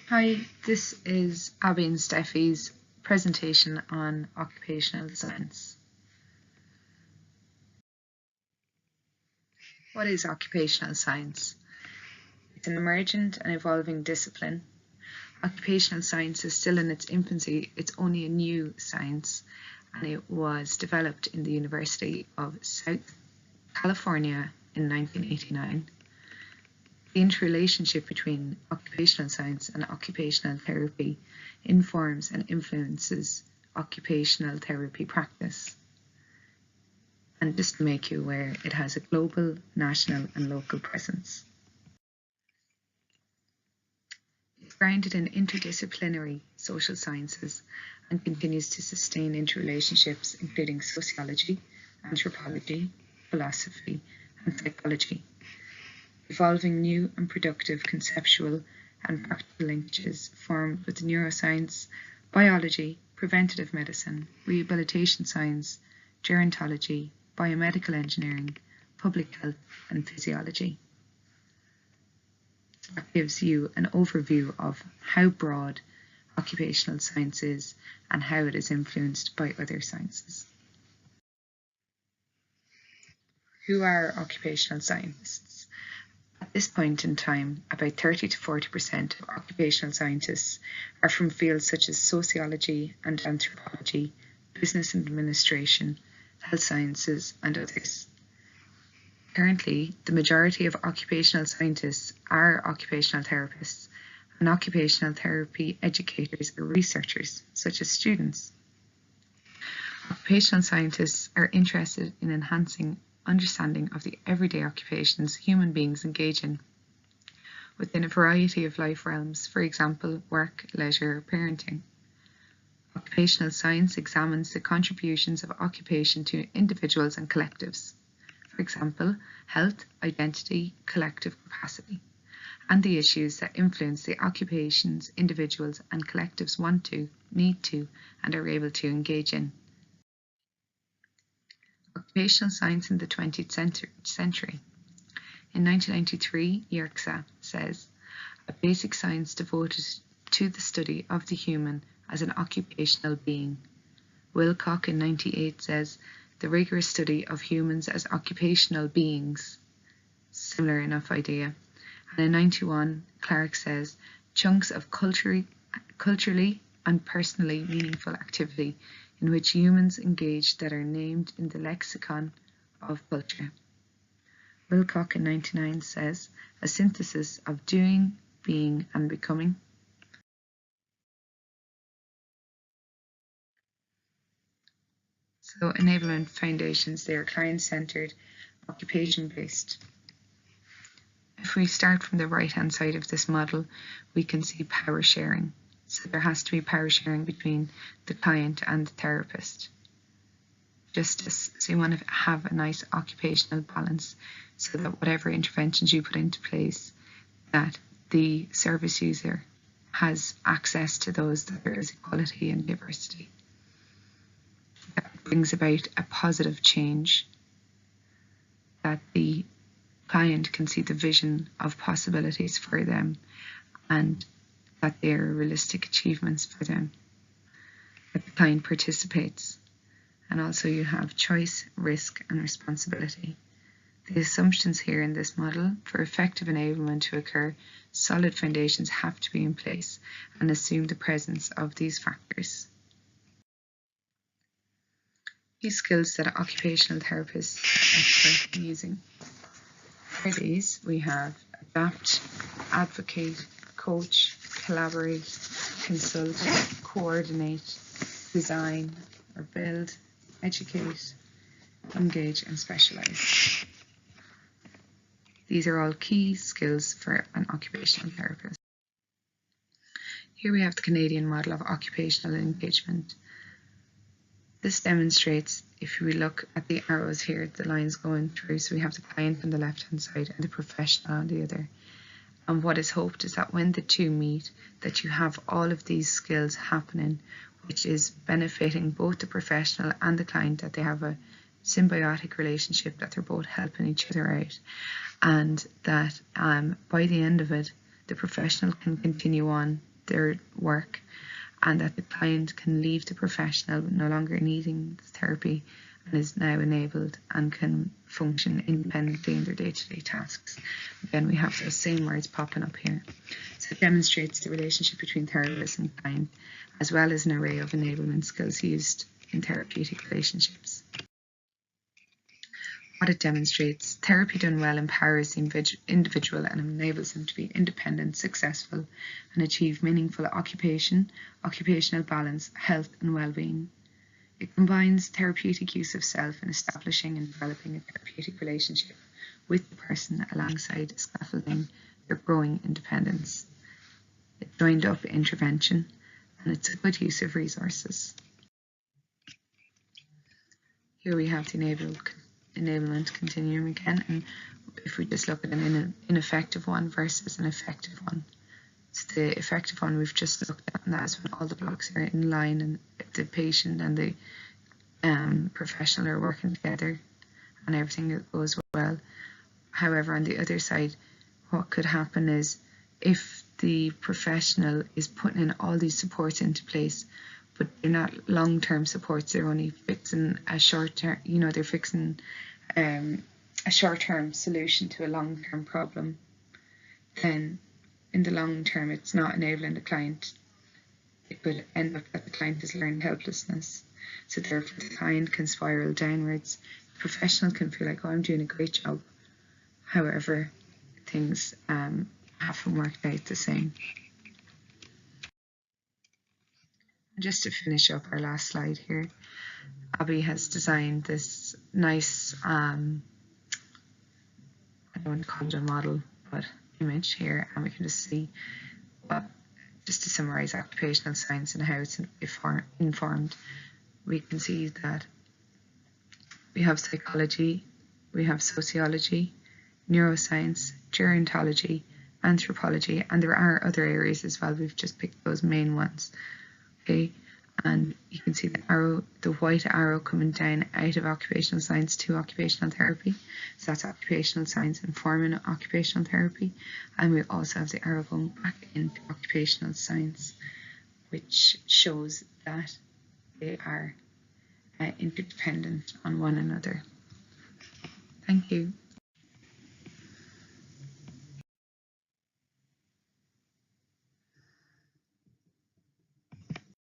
Hi, this is Abi and Steffi's presentation on occupational science. What is occupational science? It's an emergent and evolving discipline. Occupational science is still in its infancy. It's only a new science, and it was developed in the University of South California in 1989. The interrelationship between occupational science and occupational therapy informs and influences occupational therapy practice. And just to make you aware, it has a global, national and local presence. It's grounded in interdisciplinary social sciences and continues to sustain interrelationships including sociology, anthropology, philosophy and psychology, evolving new and productive conceptual and practical linkages formed with neuroscience, biology, preventative medicine, rehabilitation science, gerontology, biomedical engineering, public health and physiology. That gives you an overview of how broad occupational science is and how it is influenced by other sciences. Who are occupational scientists? At this point in time, about 30 to 40% of occupational scientists are from fields such as sociology and anthropology, business and administration, health sciences, and others. Currently, the majority of occupational scientists are occupational therapists, and occupational therapy educators or researchers, such as students. Occupational scientists are interested in enhancing understanding of the everyday occupations human beings engage in within a variety of life realms, for example, work, leisure, parenting. Occupational science examines the contributions of occupation to individuals and collectives, for example, health, identity, collective capacity, and the issues that influence the occupations individuals and collectives want to, need to, and are able to engage in. Occupational science in the 20th century. In 1993, Yerxa says, a basic science devoted to the study of the human as an occupational being. Wilcock in 1998 says, the rigorous study of humans as occupational beings. Similar enough idea. And in 1991, Clark says, chunks of culturally and personally meaningful activity in which humans engage that are named in the lexicon of culture. Wilcock in 1999 says, a synthesis of doing, being and becoming. So enablement foundations, they are client-centered, occupation-based. If we start from the right-hand side of this model, we can see power sharing. So there has to be power sharing between the client and the therapist. So you want to have a nice occupational balance so that whatever interventions you put into place, that the service user has access to those, that there is equality and diversity. That brings about a positive change, that the client can see the vision of possibilities for them and that they are realistic achievements for them, that the client participates. And also you have choice, risk and responsibility. The assumptions here in this model, for effective enablement to occur, solid foundations have to be in place and assume the presence of these factors. These skills that occupational therapists are currently using. For these, we have adapt, advocate, coach, collaborate, consult, coordinate, design or build, educate, engage and specialise. These are all key skills for an occupational therapist. Here we have the Canadian model of occupational engagement. This demonstrates, if we look at the arrows here, the lines going through, so we have the client on the left-hand side and the professional on the other. And what is hoped is that when the two meet, that you have all of these skills happening, which is benefiting both the professional and the client, that they have a symbiotic relationship, that they're both helping each other out, and that by the end of it, the professional can continue on their work, and that the client can leave the professional no longer needing therapy and is now enabled and can function independently in their day-to-day tasks. Again, we have those same words popping up here. So it demonstrates the relationship between therapist and client, as well as an array of enablement skills used in therapeutic relationships. What it demonstrates: therapy done well empowers the individual and enables them to be independent, successful, and achieve meaningful occupational balance, health, and well-being. It combines therapeutic use of self in establishing and developing a therapeutic relationship with the person alongside scaffolding their growing independence. It's joined up intervention, and it's a good use of resources. Here we have the enablement continuum again, and if we just look at an ineffective one versus an effective one. So the effective one we've just looked at, and that's when all the blocks are in line and the patient and the professional are working together and everything goes well. However, on the other side, what could happen is if the professional is putting in all these supports into place, but they're not long-term supports, they're only fixing a short-term, they're fixing a short-term solution to a long-term problem, then in the long term it's not enabling the client. It could end up that the client has learned helplessness. So therefore the client can spiral downwards. The professional can feel like, oh, I'm doing a great job. However, things haven't worked out the same. Just to finish up our last slide here, Abi has designed this nice, I don't want to call it a model, but image here, and we can just see just to summarize occupational science and how it's informed. We can see that we have psychology, we have sociology, neuroscience, gerontology, anthropology, and there are other areas as well. We've just picked those main ones. Okay, and you can see the white arrow coming down out of occupational science to occupational therapy. So that's occupational science informing occupational therapy. And we also have the arrow going back into occupational science, which shows that they are interdependent on one another. Thank you.